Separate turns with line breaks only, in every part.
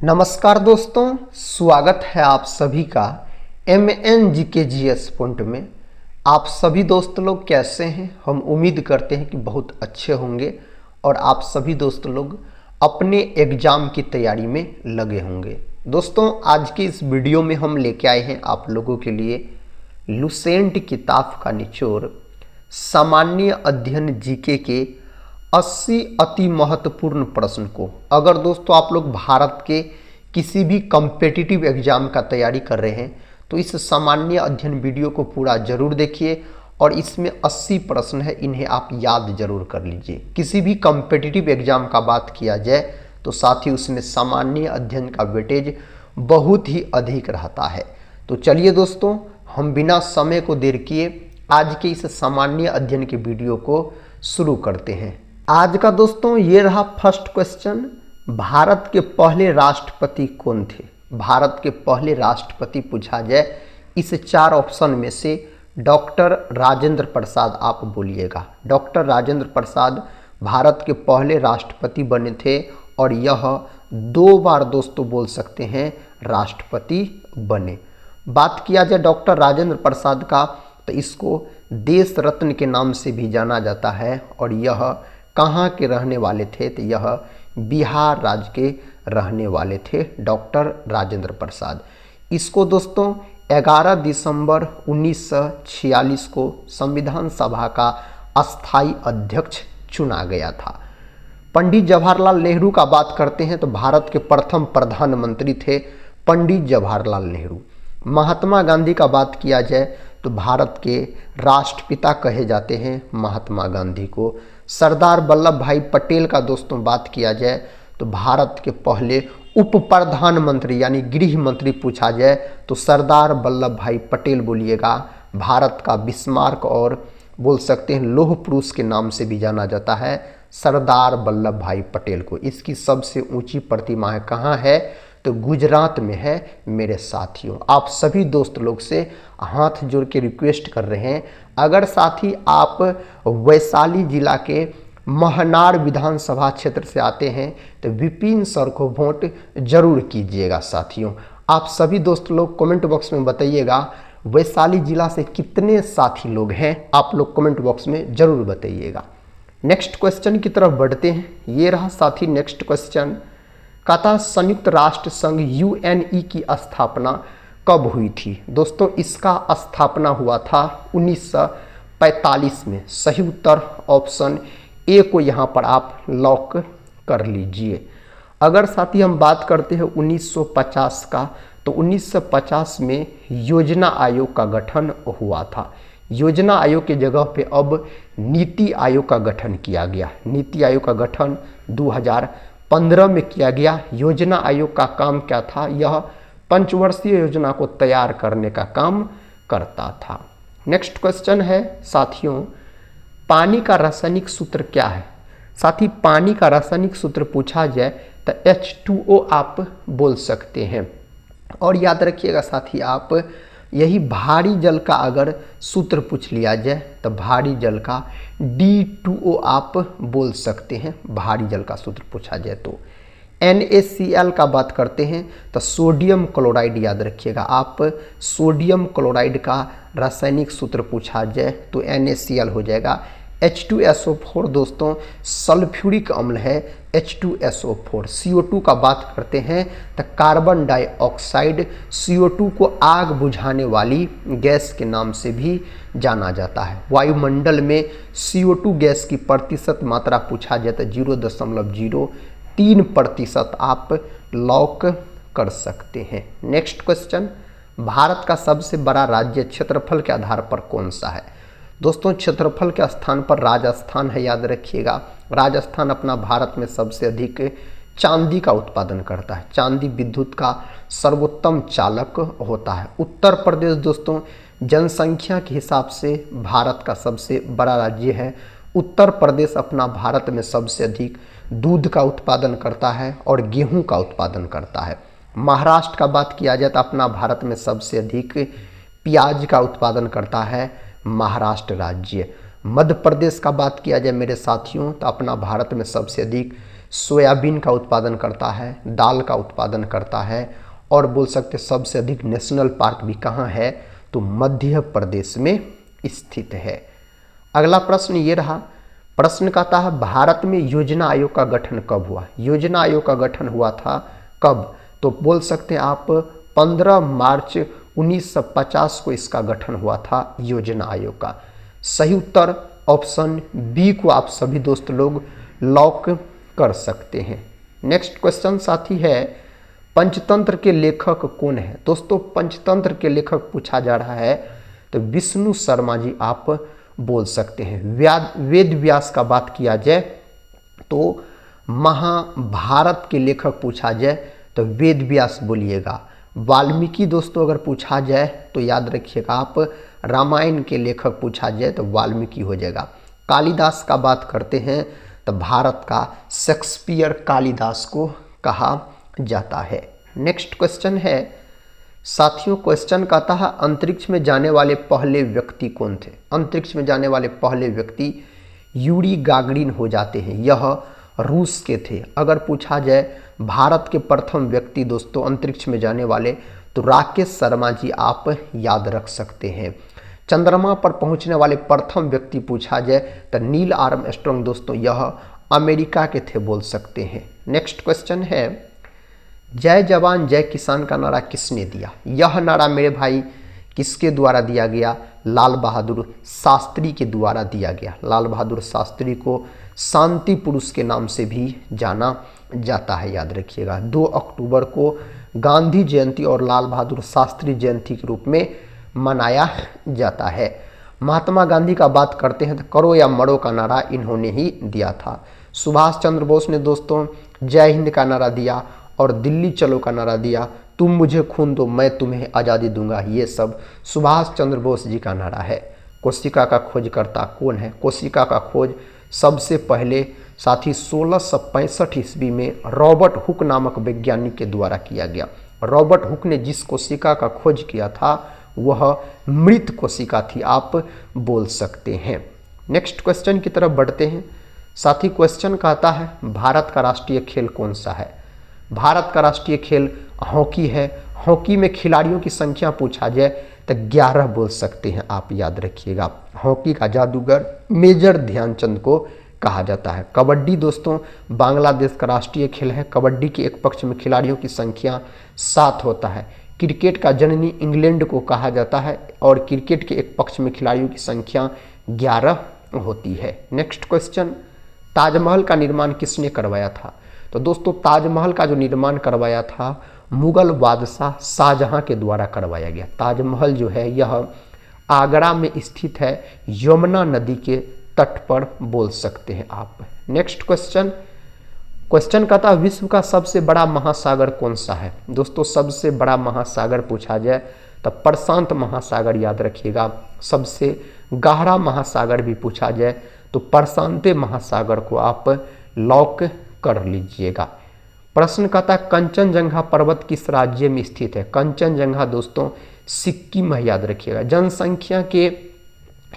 नमस्कार दोस्तों, स्वागत है आप सभी का MNGKGS पॉइंट में। आप सभी दोस्त लोग कैसे हैं? हम उम्मीद करते हैं कि बहुत अच्छे होंगे और आप सभी दोस्त लोग अपने एग्ज़ाम की तैयारी में लगे होंगे। दोस्तों, आज की इस वीडियो में हम लेके आए हैं आप लोगों के लिए लुसेंट किताब का निचोड़ सामान्य अध्ययन जीके के 80 अति महत्वपूर्ण प्रश्न को। अगर दोस्तों आप लोग भारत के किसी भी कॉम्पिटिटिव एग्जाम का तैयारी कर रहे हैं तो इस सामान्य अध्ययन वीडियो को पूरा जरूर देखिए और इसमें 80 प्रश्न है, इन्हें आप याद जरूर कर लीजिए। किसी भी कॉम्पिटिटिव एग्जाम का बात किया जाए तो साथ ही उसमें सामान्य अध्ययन का वेटेज बहुत ही अधिक रहता है। तो चलिए दोस्तों, हम बिना समय को देर किए आज के इस सामान्य अध्ययन के वीडियो को शुरू करते हैं। आज का दोस्तों ये रहा फर्स्ट क्वेश्चन, भारत के पहले राष्ट्रपति कौन थे? भारत के पहले राष्ट्रपति पूछा जाए इस 4 ऑप्शन में से डॉक्टर राजेंद्र प्रसाद आप बोलिएगा। डॉक्टर राजेंद्र प्रसाद भारत के पहले राष्ट्रपति बने थे और यह 2 बार दोस्तों बोल सकते हैं राष्ट्रपति बने। बात किया जाए डॉक्टर राजेंद्र प्रसाद का तो इसको देश रत्न के नाम से भी जाना जाता है और यह कहाँ के रहने वाले थे? तो यह बिहार राज्य के रहने वाले थे डॉक्टर राजेंद्र प्रसाद। इसको दोस्तों 11 दिसंबर 1946 को संविधान सभा का अस्थाई अध्यक्ष चुना गया था। पंडित जवाहरलाल नेहरू का बात करते हैं तो भारत के प्रथम प्रधानमंत्री थे पंडित जवाहरलाल नेहरू। महात्मा गांधी का बात किया जाए तो भारत के राष्ट्रपिता कहे जाते हैं महात्मा गांधी को। सरदार वल्लभ भाई पटेल का दोस्तों बात किया जाए तो भारत के पहले उप प्रधानमंत्री यानी गृह मंत्री पूछा जाए तो सरदार वल्लभ भाई पटेल बोलिएगा। भारत का बिस्मार्क और बोल सकते हैं लौह पुरुष के नाम से भी जाना जाता है सरदार वल्लभ भाई पटेल को। इसकी सबसे ऊंची प्रतिमा है कहाँ है? तो गुजरात में है मेरे साथियों। आप सभी दोस्त लोग से हाथ जोड़ के रिक्वेस्ट कर रहे हैं, अगर साथी आप वैशाली जिला के महनार विधानसभा क्षेत्र से आते हैं तो विपिन सर को वोट जरूर कीजिएगा। साथियों आप सभी दोस्त लोग कमेंट बॉक्स में बताइएगा वैशाली जिला से कितने साथी लोग हैं, आप लोग कमेंट बॉक्स में जरूर बताइएगा। नेक्स्ट क्वेश्चन की तरफ बढ़ते हैं। ये रहा साथी नेक्स्ट क्वेश्चन, कहता संयुक्त राष्ट्र संघ UNE की स्थापना कब हुई थी? दोस्तों इसका स्थापना हुआ था 1945 में। सही उत्तर ऑप्शन ए को यहाँ पर आप लॉक कर लीजिए। अगर साथी हम बात करते हैं 1950 का तो 1950 में योजना आयोग का गठन हुआ था। योजना आयोग की जगह पे अब नीति आयोग का गठन किया गया। नीति आयोग का गठन 2015 में किया गया। योजना आयोग का काम क्या था? यह पंचवर्षीय योजना को तैयार करने का काम करता था। नेक्स्ट क्वेश्चन है साथियों, पानी का रासायनिक सूत्र क्या है? साथी पानी का रासायनिक सूत्र पूछा जाए तो H2O आप बोल सकते हैं। और याद रखिएगा साथी, आप यही भारी जल का अगर सूत्र पूछ लिया जाए तो भारी जल का D2O आप बोल सकते हैं। भारी जल का सूत्र पूछा जाए तो NaCl का बात करते हैं तो सोडियम क्लोराइड याद रखिएगा आप। सोडियम क्लोराइड का रासायनिक सूत्र पूछा जाए तो NaCl हो जाएगा। H2SO4 दोस्तों सल्फ्यूरिक अम्ल है H2SO4। CO2 का बात करते हैं तो कार्बन डाइऑक्साइड। CO2 को आग बुझाने वाली गैस के नाम से भी जाना जाता है। वायुमंडल में CO2 गैस की प्रतिशत मात्रा पूछा जाए तो 0.03% आप लॉक कर सकते हैं। नेक्स्ट क्वेश्चन, भारत का सबसे बड़ा राज्य क्षेत्रफल के आधार पर कौन सा है? दोस्तों क्षेत्रफल के स्थान पर राजस्थान है, याद रखिएगा। राजस्थान अपना भारत में सबसे अधिक चांदी का उत्पादन करता है। चांदी विद्युत का सर्वोत्तम चालक होता है। उत्तर प्रदेश दोस्तों जनसंख्या के हिसाब से भारत का सबसे बड़ा राज्य है। उत्तर प्रदेश अपना भारत में सबसे अधिक दूध का उत्पादन करता है और गेहूं का उत्पादन करता है। महाराष्ट्र का बात किया जाए तो अपना भारत में सबसे अधिक प्याज का उत्पादन करता है महाराष्ट्र राज्य। मध्य प्रदेश का बात किया जाए मेरे साथियों तो अपना भारत में सबसे अधिक सोयाबीन का उत्पादन करता है, दाल का उत्पादन करता है, और बोल सकते सबसे अधिक नेशनल पार्क भी कहाँ है, तो मध्य प्रदेश में स्थित है। अगला प्रश्न ये रहा, प्रश्न कहता है भारत में योजना आयोग का गठन कब हुआ। योजना आयोग का गठन हुआ था कब, तो बोल सकते हैं आप 15 मार्च 1950 को इसका गठन हुआ था योजना आयोग का। सही उत्तर ऑप्शन बी को आप सभी दोस्त लोग लॉक कर सकते हैं। नेक्स्ट क्वेश्चन साथी है, पंचतंत्र के लेखक कौन है। दोस्तों पंचतंत्र के लेखक पूछा जा रहा है तो विष्णु शर्मा जी आप बोल सकते हैं। वेद व्यास का बात किया जाए तो महाभारत के लेखक पूछा जाए तो वेद व्यास बोलिएगा। वाल्मीकि दोस्तों अगर पूछा जाए तो याद रखिएगा आप, रामायण के लेखक पूछा जाए तो वाल्मीकि हो जाएगा। कालिदास का बात करते हैं तो भारत का शेक्सपियर कालिदास को कहा जाता है। नेक्स्ट क्वेश्चन है साथियों, क्वेश्चन कहता है अंतरिक्ष में जाने वाले पहले व्यक्ति कौन थे। अंतरिक्ष में जाने वाले पहले व्यक्ति यूरी गागरिन हो जाते हैं, यह रूस के थे। अगर पूछा जाए भारत के प्रथम व्यक्ति दोस्तों अंतरिक्ष में जाने वाले तो राकेश शर्मा जी आप याद रख सकते हैं। चंद्रमा पर पहुंचने वाले प्रथम व्यक्ति पूछा जाए तो नील आर्मस्ट्रांग दोस्तों यह अमेरिका के थे बोल सकते हैं। नेक्स्ट क्वेश्चन है, जय जवान जय किसान का नारा किसने दिया। यह नारा मेरे भाई किसके द्वारा दिया गया, लाल बहादुर शास्त्री के द्वारा दिया गया। लाल बहादुर शास्त्री को शांति पुरुष के नाम से भी जाना जाता है, याद रखिएगा। 2 अक्टूबर को गांधी जयंती और लाल बहादुर शास्त्री जयंती के रूप में मनाया जाता है। महात्मा गांधी का बात करते हैं तो करो या मरो का नारा इन्होंने ही दिया था। सुभाष चंद्र बोस ने दोस्तों जय हिंद का नारा दिया और दिल्ली चलो का नारा दिया। तुम मुझे खून दो मैं तुम्हें आज़ादी दूंगा, ये सब सुभाष चंद्र बोस जी का नारा है। कोशिका का खोजकर्ता कौन है। कोशिका का खोज सबसे पहले साथी 1665 ईस्वी में रॉबर्ट हुक नामक वैज्ञानिक के द्वारा किया गया। रॉबर्ट हुक ने जिस कोशिका का खोज किया था वह मृत कोशिका थी, आप बोल सकते हैं। नेक्स्ट क्वेश्चन की तरफ बढ़ते हैं साथी। क्वेश्चन कहता है भारत का राष्ट्रीय खेल कौन सा है। भारत का राष्ट्रीय खेल हॉकी है। हॉकी में खिलाड़ियों की संख्या पूछा जाए तो 11 बोल सकते हैं, आप याद रखिएगा। हॉकी का जादूगर मेजर ध्यानचंद को कहा जाता है। कबड्डी दोस्तों बांग्लादेश का राष्ट्रीय खेल है। कबड्डी के एक पक्ष में खिलाड़ियों की संख्या 7 होता है। क्रिकेट का जननी इंग्लैंड को कहा जाता है और क्रिकेट के एक पक्ष में खिलाड़ियों की संख्या 11 होती है। नेक्स्ट क्वेश्चन, ताजमहल का निर्माण किसने करवाया था। तो दोस्तों ताजमहल का जो निर्माण करवाया था मुगल बादशाह शाहजहां के द्वारा करवाया गया। ताजमहल जो है यह आगरा में स्थित है, यमुना नदी के तट पर बोल सकते हैं आप। नेक्स्ट क्वेश्चन, क्वेश्चन कहता है विश्व का सबसे बड़ा महासागर कौन सा है। दोस्तों सबसे बड़ा महासागर पूछा जाए तो प्रशांत महासागर याद रखिएगा। सबसे गहरा महासागर भी पूछा जाए तो प्रशांत महासागर को आप लॉक कर लीजिएगा। प्रश्न कहता है कंचनजंगा पर्वत किस राज्य में स्थित है। कंचनजंगा दोस्तों सिक्किम है, याद रखिएगा। जनसंख्या के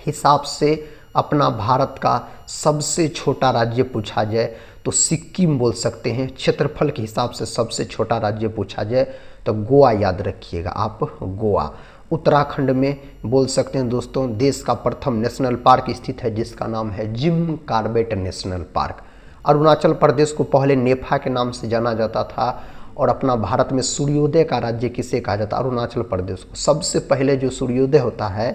हिसाब से अपना भारत का सबसे छोटा राज्य पूछा जाए तो सिक्किम बोल सकते हैं। क्षेत्रफल के हिसाब से सबसे छोटा राज्य पूछा जाए तो गोवा याद रखिएगा आप, गोवा। उत्तराखंड में बोल सकते हैं दोस्तों देश का प्रथम नेशनल पार्क स्थित है जिसका नाम है Jim Corbett national park. Arunachal Pradesh को पहले नेफा के नाम से जाना जाता था और अपना भारत में सूर्योदय का राज्य किसे कहा जाता है, अरुणाचल प्रदेश को। सबसे पहले जो सूर्योदय होता है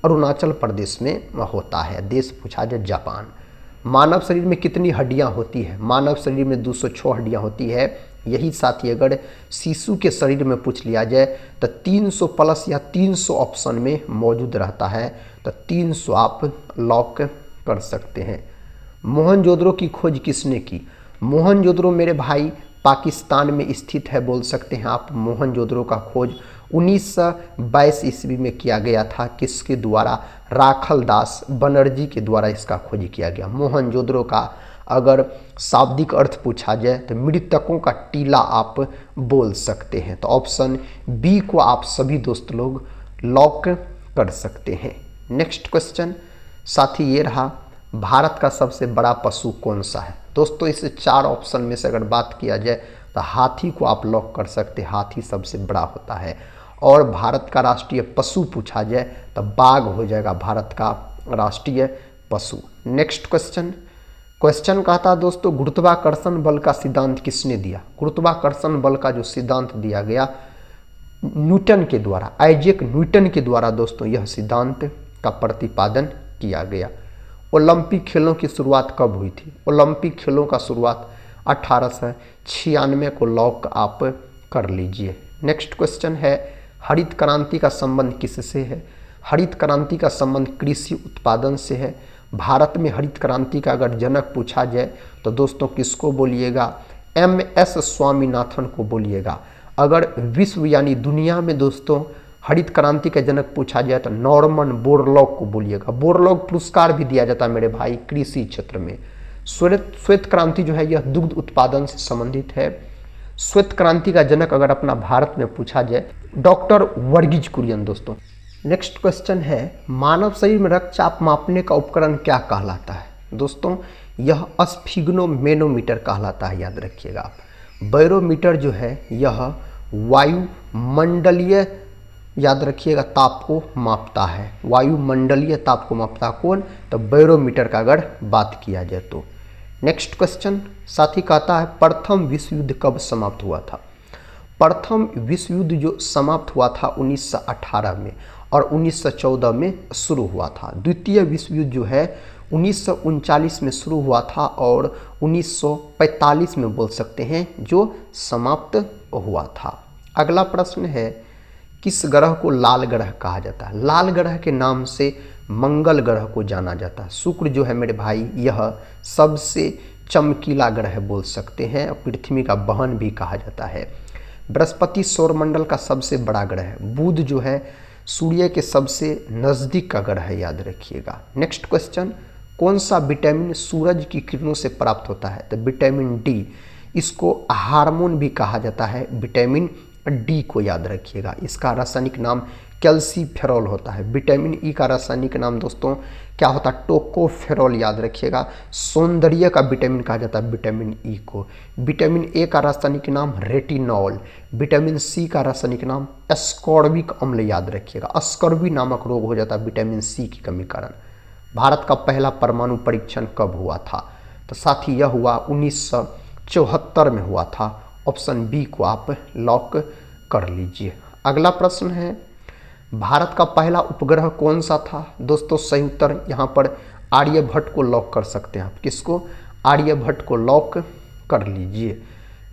अरुणाचल प्रदेश में होता है। देश पूछा जाए जापान। मानव शरीर में कितनी हड्डियां होती है। मानव शरीर में 206 हड्डियां होती है। यही साथी अगर शिशु के शरीर में पूछ लिया जाए तो 300 प्लस या 300 ऑप्शन में मौजूद रहता है, तो 300 आप लॉक कर सकते हैं। मोहनजोदड़ो की खोज किसने की। मोहनजोदड़ो मेरे भाई पाकिस्तान में स्थित है, बोल सकते हैं आप। मोहनजोदड़ो का खोज 1922 ईस्वी में किया गया था। किसके द्वारा, राखल दास बनर्जी के द्वारा इसका खोज किया गया। मोहनजोदड़ो का अगर शाब्दिक अर्थ पूछा जाए तो मृतकों का टीला आप बोल सकते हैं। तो ऑप्शन बी को आप सभी दोस्त लोग लॉक कर सकते हैं। नेक्स्ट क्वेश्चन साथी ये रहा, भारत का सबसे बड़ा पशु कौन सा है? दोस्तों इस 4 ऑप्शन में से अगर बात किया जाए तो हाथी को आप लॉक कर सकते हैं, हाथी सबसे बड़ा होता है। और भारत का राष्ट्रीय पशु पूछा जाए तो बाघ हो जाएगा भारत का राष्ट्रीय पशु। नेक्स्ट क्वेश्चन कहता है दोस्तों, गुरुत्वाकर्षण बल का सिद्धांत किसने दिया? गुरुत्वाकर्षण बल का जो सिद्धांत दिया गया न्यूटन के द्वारा, आइजैक न्यूटन के द्वारा दोस्तों यह सिद्धांत का प्रतिपादन किया गया। ओलंपिक खेलों की शुरुआत कब हुई थी? ओलंपिक खेलों का शुरुआत 1896 को लॉक आप कर लीजिए। नेक्स्ट क्वेश्चन है, हरित क्रांति का संबंध किससे है? हरित क्रांति का संबंध कृषि उत्पादन से है। भारत में हरित क्रांति का अगर जनक पूछा जाए तो दोस्तों किसको बोलिएगा? MS स्वामीनाथन को बोलिएगा। अगर विश्व यानी दुनिया में दोस्तों हरित क्रांति का जनक पूछा जाए तो नॉर्मन बोरलॉग को बोलिएगा। बोरलॉग पुरस्कार भी दिया जाता है मेरे भाई कृषि क्षेत्र में। श्वेत क्रांति जो है यह दुग्ध उत्पादन से संबंधित है। श्वेत क्रांति का जनक अगर अपना भारत में पूछा जाए डॉक्टर वर्गीज कुरियन दोस्तों। नेक्स्ट क्वेश्चन है, मानव शरीर में रक्तचाप मापने का उपकरण क्या कहलाता है? दोस्तों यह स्फिग्नोमेनोमीटर कहलाता है, याद रखिएगा आप। बैरोमीटर जो है यह वायुमंडलीय, याद रखिएगा, ताप को मापता है। वायुमंडलीय ताप को मापता कौन? तो बैरोमीटर का अगर बात किया जाए तो। नेक्स्ट क्वेश्चन साथ ही कहता है, प्रथम विश्व युद्ध कब समाप्त हुआ था? प्रथम विश्व युद्ध जो समाप्त हुआ था 1918 में और 1914 में शुरू हुआ था। द्वितीय विश्व युद्ध जो है 1939 में शुरू हुआ था और 1945 में बोल सकते हैं जो समाप्त हुआ था। अगला प्रश्न है, किस ग्रह को लाल ग्रह कहा जाता है? लाल ग्रह के नाम से मंगल ग्रह को जाना जाता है। शुक्र जो है मेरे भाई यह सबसे चमकीला ग्रह बोल सकते हैं, पृथ्वी का बहन भी कहा जाता है। बृहस्पति सौरमंडल का सबसे बड़ा ग्रह है। बुध जो है सूर्य के सबसे नज़दीक का ग्रह है, याद रखिएगा। नेक्स्ट क्वेश्चन, कौन सा विटामिन सूरज की किरणों से प्राप्त होता है? तो विटामिन डी, इसको हार्मोन भी कहा जाता है, विटामिन डी को याद रखिएगा। इसका रासायनिक नाम कैल्सीफेरॉल होता है। विटामिन ई का रासायनिक नाम दोस्तों क्या होता है? टोकोफेरॉल, याद रखिएगा। सौंदर्य का विटामिन कहा जाता है विटामिन ई को। विटामिन ए का रासायनिक नाम रेटिनॉल। विटामिन सी का रासायनिक नाम एस्कॉर्बिक अम्ल, याद रखिएगा। स्कर्वी नामक रोग हो जाता है विटामिन सी की कमी कारण। भारत का पहला परमाणु परीक्षण कब हुआ था? तो साथ ही यह हुआ 1974 में हुआ था। ऑप्शन बी को आप लॉक कर लीजिए। अगला प्रश्न है, भारत का पहला उपग्रह कौन सा था? दोस्तों सही उत्तर यहाँ पर आर्यभट्ट को लॉक कर सकते हैं आप। किसको? आर्यभट्ट को लॉक कर लीजिए।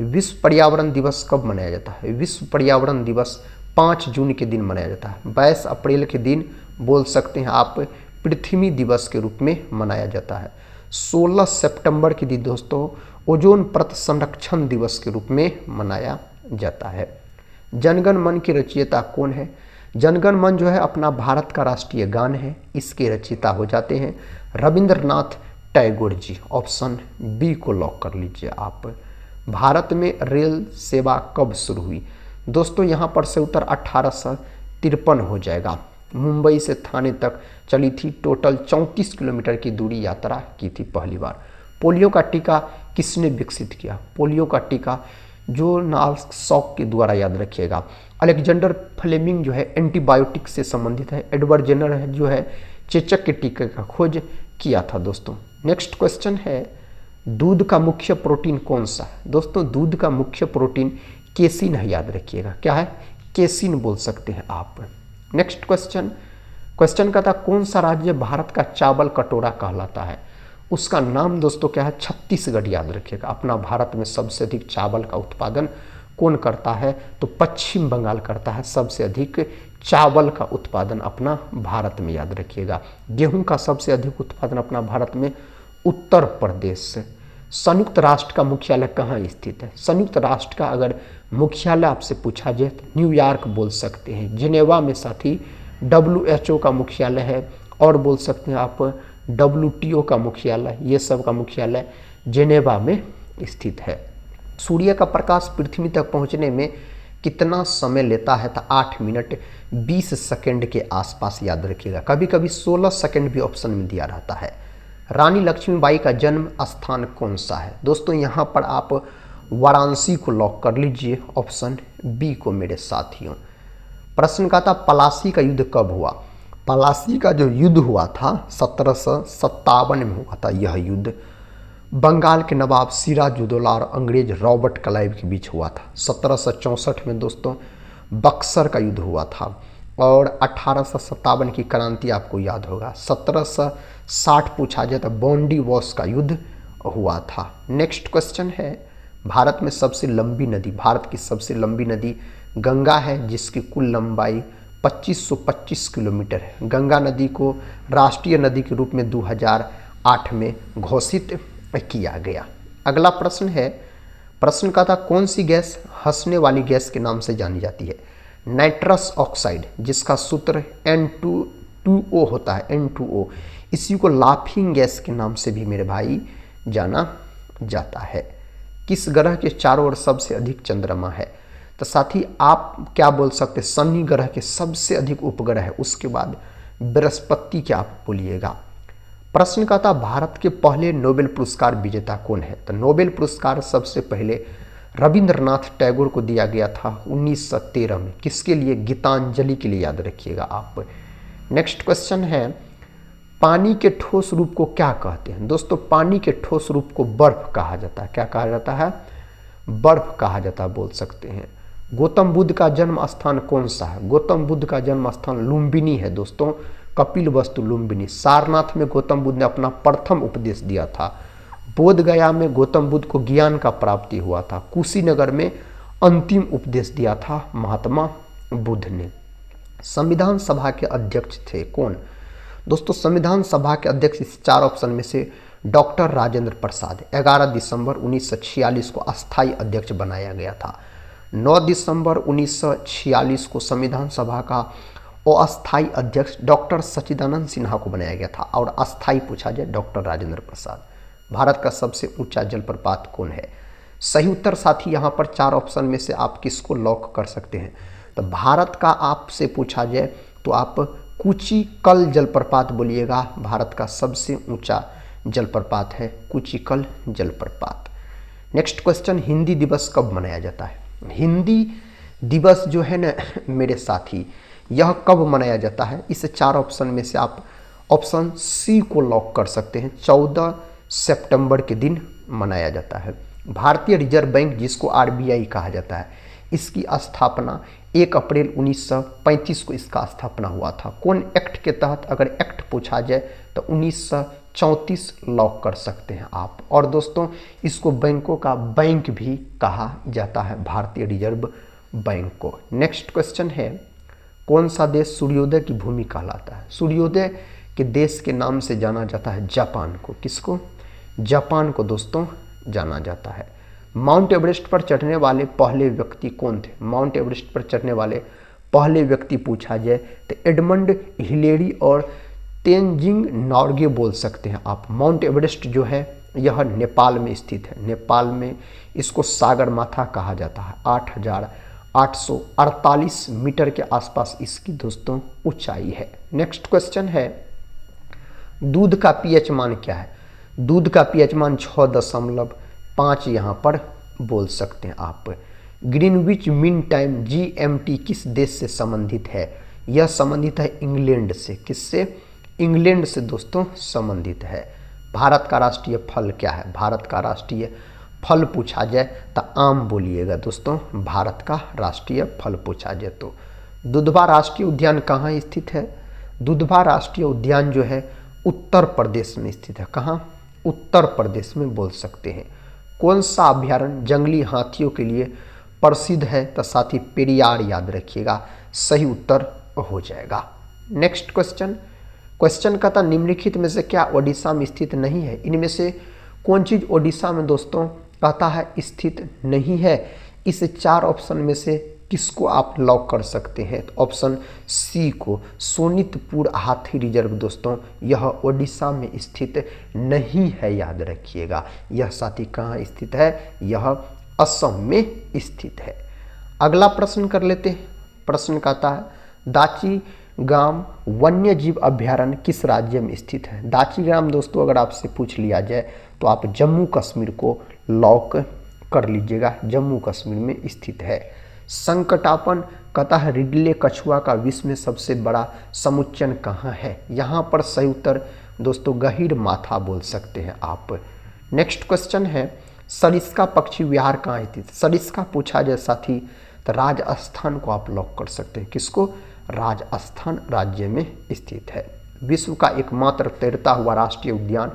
विश्व पर्यावरण दिवस कब मनाया जाता है? विश्व पर्यावरण दिवस 5 जून के दिन मनाया जाता है। 22 अप्रैल के दिन बोल सकते हैं आप पृथ्वी दिवस के रूप में मनाया जाता है। 16 सितंबर के दिन दोस्तों ओजोन परत संरक्षण दिवस के रूप में मनाया जाता है। जनगण मन के रचयिता कौन है? जनगण मन जो है अपना भारत का राष्ट्रीय गान है, इसके रचयिता हो जाते हैं रविंद्रनाथ टैगोर जी। ऑप्शन बी को लॉक कर लीजिए आप। भारत में रेल सेवा कब शुरू हुई? दोस्तों यहाँ पर से उत्तर 1853 हो जाएगा। मुंबई से थाने तक चली थी। टोटल 34 किलोमीटर की दूरी यात्रा की थी पहली बार। पोलियो का टीका किसने विकसित किया? पोलियो का टीका जोनास सॉक के द्वारा, याद रखिएगा। अलेक्जेंडर फ्लेमिंग जो है एंटीबायोटिक से संबंधित है। एडवर्ड जेनर है जो है चेचक के टीके का खोज किया था दोस्तों। नेक्स्ट क्वेश्चन है, दूध का मुख्य प्रोटीन कौन सा है? दोस्तों दूध का मुख्य प्रोटीन केसिन है, याद रखिएगा। क्या है? केसिन बोल सकते हैं आप। नेक्स्ट क्वेश्चन का था, कौन सा राज्य भारत का चावल कटोरा कहलाता है? उसका नाम दोस्तों क्या है? छत्तीसगढ़, याद रखिएगा। अपना भारत में सबसे अधिक चावल का उत्पादन कौन करता है? तो पश्चिम बंगाल करता है सबसे अधिक चावल का उत्पादन अपना भारत में, याद रखिएगा। गेहूं का सबसे अधिक उत्पादन अपना भारत में उत्तर प्रदेश से। संयुक्त राष्ट्र का मुख्यालय कहाँ स्थित है? संयुक्त राष्ट्र का अगर मुख्यालय आपसे पूछा जाए तो न्यूयॉर्क बोल सकते हैं। जिनेवा में साथ ही WHO का मुख्यालय है और बोल सकते हैं आप WTO का मुख्यालय, ये सब का मुख्यालय जिनेवा में स्थित है। सूर्य का प्रकाश पृथ्वी तक पहुंचने में कितना समय लेता है? तो 8 मिनट 20 सेकंड के आसपास, याद रखिएगा। कभी कभी 16 सेकंड भी ऑप्शन में दिया रहता है। रानी लक्ष्मीबाई का जन्म स्थान कौन सा है? दोस्तों यहाँ पर आप वाराणसी को लॉक कर लीजिए, ऑप्शन बी को मेरे साथियों। प्रश्न का था पलासी का युद्ध कब हुआ? पलासी का जो युद्ध हुआ था 1757 में हुआ था। यह युद्ध बंगाल के नवाब सिराजुद्दौला और अंग्रेज रॉबर्ट क्लाइव के बीच हुआ था। 1764 में दोस्तों बक्सर का युद्ध हुआ था और 1857 की क्रांति आपको याद होगा। 1760 पूछा जाए तो बॉन्डी वॉश का युद्ध हुआ था। नेक्स्ट क्वेश्चन है भारत में सबसे लंबी नदी, भारत की सबसे लंबी नदी गंगा है जिसकी कुल लंबाई 2525 किलोमीटर है। गंगा नदी को राष्ट्रीय नदी के रूप में 2008 में घोषित किया गया। अगला प्रश्न है, प्रश्न का था कौन सी गैस हंसने वाली गैस के नाम से जानी जाती है? नाइट्रस ऑक्साइड जिसका सूत्र N2O होता है, N2O। इसी को लाफिंग गैस के नाम से भी मेरे भाई जाना जाता है। किस ग्रह के चारों ओर सबसे अधिक चंद्रमा है? तो साथी आप क्या बोल सकते हैं, शनि ग्रह के सबसे अधिक उपग्रह है, उसके बाद बृहस्पति क्या आप बोलिएगा। प्रश्न का था भारत के पहले नोबेल पुरस्कार विजेता कौन है? तो नोबेल पुरस्कार सबसे पहले रविंद्रनाथ टैगोर को दिया गया था 1913 में। किसके लिए? गीतांजलि के लिए, याद रखिएगा आप। नेक्स्ट क्वेश्चन है पानी के ठोस रूप को क्या कहते हैं? दोस्तों पानी के ठोस रूप को बर्फ कहा जाता है। क्या कहा जाता है? बर्फ कहा जाता है, बोल सकते हैं। गौतम बुद्ध का जन्म स्थान कौन सा है? गौतम बुद्ध का जन्म स्थान लुम्बिनी है दोस्तों, कपिलवस्तु लुम्बिनी। सारनाथ में गौतम बुद्ध ने अपना प्रथम उपदेश दिया था। बोध गया में गौतम बुद्ध को ज्ञान का प्राप्ति हुआ था। कुशीनगर में अंतिम उपदेश दिया था महात्मा बुद्ध ने। संविधान सभा के अध्यक्ष थे कौन? दोस्तों संविधान सभा के अध्यक्ष इस 4 ऑप्शन में से डॉक्टर राजेंद्र प्रसाद। 11 दिसंबर 1946 को अस्थायी अध्यक्ष बनाया गया था। 9 दिसंबर 1946 को संविधान सभा का अस्थायी अध्यक्ष डॉक्टर सच्चिदानंद सिन्हा को बनाया गया था और अस्थायी पूछा जाए डॉक्टर राजेंद्र प्रसाद। भारत का सबसे ऊंचा जलप्रपात कौन है? सही उत्तर साथी यहाँ पर 4 ऑप्शन में से आप किसको लॉक कर सकते हैं? तो भारत का आपसे पूछा जाए तो आप कुचिकल जलप्रपात बोलिएगा। भारत का सबसे ऊंचा जलप्रपात है कुचिकल जलप्रपात। नेक्स्ट क्वेश्चन, हिंदी दिवस कब मनाया जाता है? हिंदी दिवस जो है ना मेरे साथी, यह कब मनाया जाता है? इस 4 ऑप्शन में से आप ऑप्शन सी को लॉक कर सकते हैं। 14 सितंबर के दिन मनाया जाता है। भारतीय रिजर्व बैंक जिसको RBI कहा जाता है, इसकी स्थापना 1 अप्रैल 1935 को इसका स्थापना हुआ था। कौन एक्ट के तहत? अगर एक्ट पूछा जाए तो 1934 लॉक कर सकते हैं आप। और दोस्तों इसको बैंकों का बैंक भी कहा जाता है, भारतीय रिजर्व बैंक को। नेक्स्ट क्वेश्चन है कौन सा देश सूर्योदय की भूमि कहलाता है? सूर्योदय के देश के नाम से जाना जाता है जापान को। किसको? जापान को दोस्तों जाना जाता है। माउंट एवरेस्ट पर चढ़ने वाले पहले व्यक्ति कौन थे? माउंट एवरेस्ट पर चढ़ने वाले पहले व्यक्ति पूछा जाए तो एडमंड हिलेरी और तेनजिंग नॉर्गे बोल सकते हैं आप। माउंट एवरेस्ट जो है यह नेपाल में स्थित है। नेपाल में इसको सागरमाथा कहा जाता है। 8,848 मीटर के आसपास इसकी दोस्तों ऊंचाई है। नेक्स्ट क्वेश्चन है दूध का पीएच मान क्या है? दूध का पीएच मान 6.5 यहाँ पर बोल सकते हैं आप। ग्रीनविच मीन टाइम GMT किस देश से संबंधित है? यह संबंधित है इंग्लैंड से। किससे? इंग्लैंड से दोस्तों संबंधित है। भारत का राष्ट्रीय फल क्या है? भारत का राष्ट्रीय फल पूछा जाए तो आम बोलिएगा दोस्तों। भारत का राष्ट्रीय फल पूछा जाए तो। दुधवा राष्ट्रीय उद्यान कहाँ स्थित है? दुधवा राष्ट्रीय उद्यान जो है उत्तर प्रदेश में स्थित है। कहाँ? उत्तर प्रदेश में बोल सकते हैं। कौन सा अभ्यारण्य जंगली हाथियों के लिए प्रसिद्ध है? तो साथी पेरियार याद रखिएगा, सही उत्तर हो जाएगा। नेक्स्ट क्वेश्चन का था निम्नलिखित में से क्या ओडिशा में स्थित नहीं है? इनमें से कौन चीज़ ओडिशा में दोस्तों कहता है स्थित नहीं है? इस 4 ऑप्शन में से किसको आप लॉक कर सकते हैं? तो ऑप्शन सी को, सोनितपुर हाथी रिजर्व दोस्तों यह ओडिशा में स्थित नहीं है, याद रखिएगा। यह साथी कहाँ स्थित है? यह असम में स्थित है। अगला प्रश्न कर लेते हैं। प्रश्न कहता है दाची ग्राम वन्य जीव अभ्यारण्य किस राज्य में स्थित है? दाचीग्राम दोस्तों अगर आपसे पूछ लिया जाए तो आप जम्मू कश्मीर को लॉक कर लीजिएगा, जम्मू कश्मीर में स्थित है। संकटापन कहता है रिडले कछुआ का विश्व में सबसे बड़ा समुच्चयन कहाँ है? यहाँ पर सही उत्तर दोस्तों गहीर माथा बोल सकते हैं आप। नेक्स्ट क्वेश्चन है सरिस्का पक्षी विहार कहाँ स्थित? सरिस्का पूछा जाए साथी तो राजस्थान को आप लॉक कर सकते हैं। किसको? राजस्थान राज्य में स्थित है। विश्व का एकमात्र तैरता हुआ राष्ट्रीय उद्यान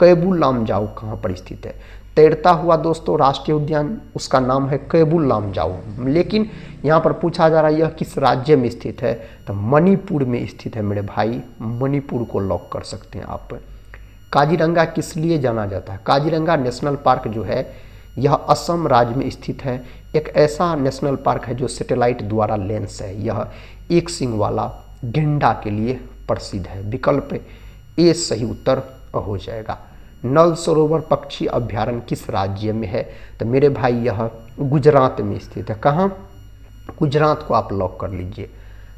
कैबुल लामजाओ कहाँ पर स्थित है? तैरता हुआ दोस्तों राष्ट्रीय उद्यान उसका नाम है कैबुल लामजाओ, लेकिन यहाँ पर पूछा जा रहा है यह किस राज्य में स्थित है? तो मणिपुर में स्थित है मेरे भाई, मणिपुर को लॉक कर सकते हैं आप। काजीरंगा किस लिए जाना जाता है? काजीरंगा नेशनल पार्क जो है यह असम राज्य में स्थित है। एक ऐसा नेशनल पार्क है जो सैटेलाइट द्वारा लेंस है। यह एक सींग वाला गेंडा के लिए प्रसिद्ध है। विकल्प ए सही उत्तर हो जाएगा। नल सरोवर पक्षी अभ्यारण्य किस राज्य में है? तो मेरे भाई यह गुजरात में स्थित है। कहाँ? गुजरात को आप लॉक कर लीजिए।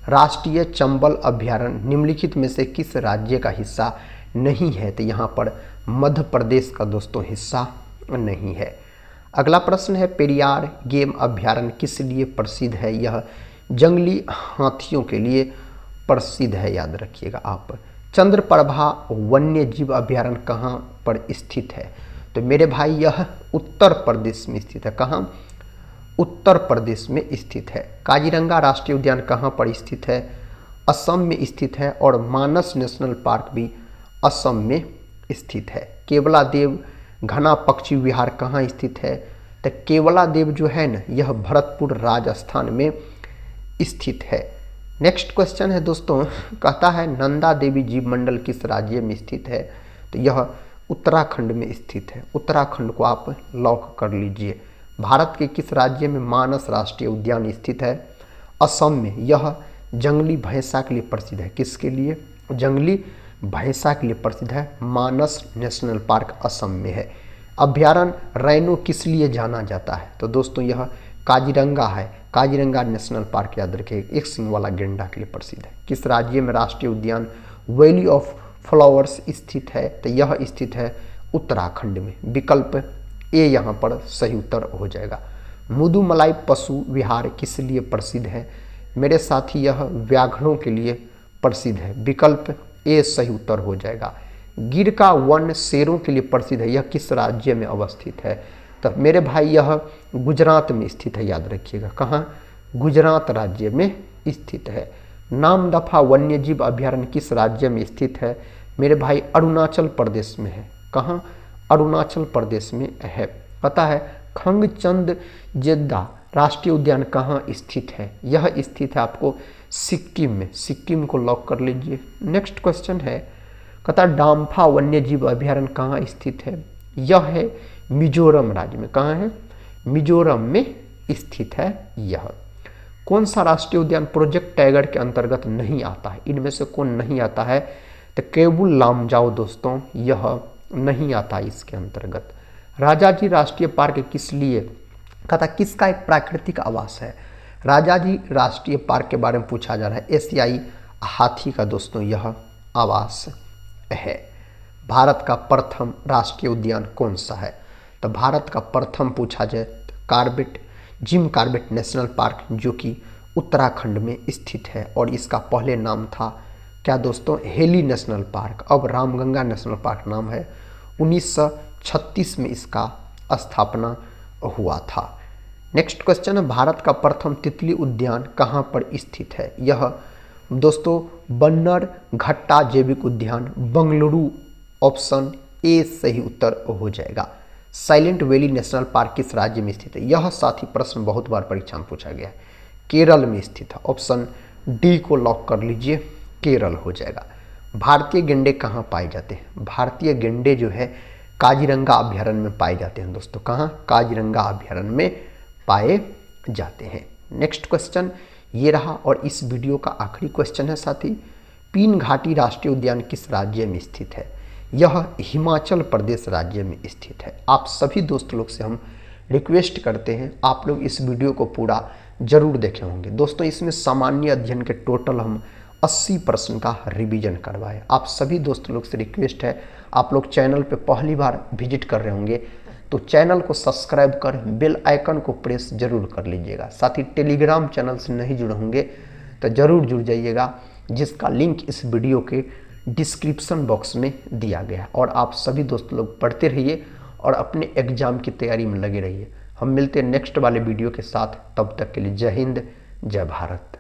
राष्ट्रीय चंबल अभ्यारण्य निम्नलिखित में से किस राज्य का हिस्सा नहीं है? तो यहाँ पर मध्य प्रदेश का दोस्तों हिस्सा नहीं है। अगला प्रश्न है पेरियार गेम अभ्यारण्य किस लिए प्रसिद्ध है? यह जंगली हाथियों के लिए प्रसिद्ध है, याद रखिएगा आप। चंद्रप्रभा वन्य जीव अभ्यारण्य कहाँ पर स्थित है? तो मेरे भाई यह उत्तर प्रदेश में स्थित है। कहाँ? उत्तर प्रदेश में स्थित है। काजीरंगा राष्ट्रीय उद्यान कहाँ पर स्थित है? असम में स्थित है। और मानस नेशनल पार्क भी असम में स्थित है। केवलादेव घना पक्षी विहार कहाँ स्थित है? तो केवलादेव जो है ना यह भरतपुर राजस्थान में स्थित है। नेक्स्ट क्वेश्चन है दोस्तों, कहता है नंदा देवी जीव मंडल किस राज्य में स्थित है? तो यह उत्तराखंड में स्थित है। उत्तराखंड को आप लॉक कर लीजिए। भारत के किस राज्य में मानस राष्ट्रीय उद्यान स्थित है? असम में। यह जंगली भैंसा के लिए प्रसिद्ध है। किसके लिए? जंगली भैंसा के लिए प्रसिद्ध है। मानस नेशनल पार्क असम में है। अभ्यारण्य रैनो किस लिए जाना जाता है? तो दोस्तों यह काजीरंगा है। काजीरंगा नेशनल पार्क याद रखिए एक सींग वाला गेंडा के लिए प्रसिद्ध है। किस राज्य में राष्ट्रीय उद्यान वैली ऑफ फ्लावर्स स्थित है? तो यह स्थित है उत्तराखंड में। विकल्प ए यहाँ पर सही उत्तर हो जाएगा। मुदुमलाई पशु विहार किस लिए प्रसिद्ध है? मेरे साथी यह व्याघ्रों के लिए प्रसिद्ध है। विकल्प ए सही उत्तर हो जाएगा। गिर का वन शेरों के लिए प्रसिद्ध है। यह किस राज्य में अवस्थित है? तो मेरे भाई यह गुजरात में स्थित है, याद रखिएगा। कहाँ? गुजरात राज्य में स्थित है। नामदफा वन्य जीव अभ्यारण्य किस राज्य में स्थित है? मेरे भाई अरुणाचल प्रदेश में है। कहाँ? अरुणाचल प्रदेश में है। पता है खंगचंद जेद्दा राष्ट्रीय उद्यान कहाँ स्थित है? यह स्थित है आपको सिक्किम में। सिक्किम को लॉक कर लीजिए। नेक्स्ट क्वेश्चन है, कहता डाम्फा वन्य जीव अभ्यारण्य कहाँ स्थित है? यह है मिजोरम राज्य में। कहाँ है? मिजोरम में स्थित है यह। कौन सा राष्ट्रीय उद्यान प्रोजेक्ट टाइगर के अंतर्गत नहीं आता है? इनमें से कौन नहीं आता है? तो कैबुल लामजाओ दोस्तों यह नहीं आता इसके अंतर्गत। राजाजी राष्ट्रीय पार्क किस लिए, कहता किसका एक प्राकृतिक आवास है? राजाजी राष्ट्रीय पार्क के बारे में पूछा जा रहा है। एशियाई हाथी का दोस्तों यह आवास है। भारत का प्रथम राष्ट्रीय उद्यान कौन सा है? तो भारत का प्रथम पूछा जाए तो जिम कॉर्बेट नेशनल पार्क जो कि उत्तराखंड में स्थित है। और इसका पहले नाम था क्या दोस्तों? Heli national park. अब रामगंगा नेशनल पार्क नाम है। 1936 में इसका स्थापना हुआ था। नेक्स्ट क्वेश्चन है, भारत का प्रथम तितली उद्यान कहाँ पर स्थित है? यह दोस्तों बन्नर घट्टा जैविक उद्यान बेंगलुरु, ऑप्शन ए सही उत्तर हो जाएगा। साइलेंट वैली नेशनल पार्क किस राज्य में स्थित है? यह साथी प्रश्न बहुत बार परीक्षा में पूछा गया है। केरल में स्थित है। ऑप्शन डी को लॉक कर लीजिए, केरल हो जाएगा। भारतीय गेंडे कहाँ पाए जाते हैं? भारतीय गेंडे जो है काजीरंगा अभ्यारण्य में पाए जाते हैं दोस्तों। कहाँ? काजीरंगा अभ्यारण्य में पाए जाते हैं। नेक्स्ट क्वेश्चन ये रहा और इस वीडियो का आखिरी क्वेश्चन है साथी, पीन घाटी राष्ट्रीय उद्यान किस राज्य में स्थित है? यह हिमाचल प्रदेश राज्य में स्थित है। आप सभी दोस्त लोग से हम रिक्वेस्ट करते हैं आप लोग इस वीडियो को पूरा जरूर देखे होंगे। दोस्तों इसमें सामान्य अध्ययन के टोटल हम 80 प्रश्न का रिवीजन करवाए। आप सभी दोस्त लोग से रिक्वेस्ट है, आप लोग चैनल पे पहली बार विजिट कर रहे होंगे तो चैनल को सब्सक्राइब कर बेल आइकन को प्रेस जरूर कर लीजिएगा। साथ ही टेलीग्राम चैनल से नहीं जुड़े होंगे तो ज़रूर जुड़ जाइएगा, जिसका लिंक इस वीडियो के डिस्क्रिप्शन बॉक्स में दिया गया है। और आप सभी दोस्त लोग पढ़ते रहिए और अपने एग्जाम की तैयारी में लगे रहिए। हम मिलते हैं नेक्स्ट वाले वीडियो के साथ, तब तक के लिए जय हिंद, जय भारत।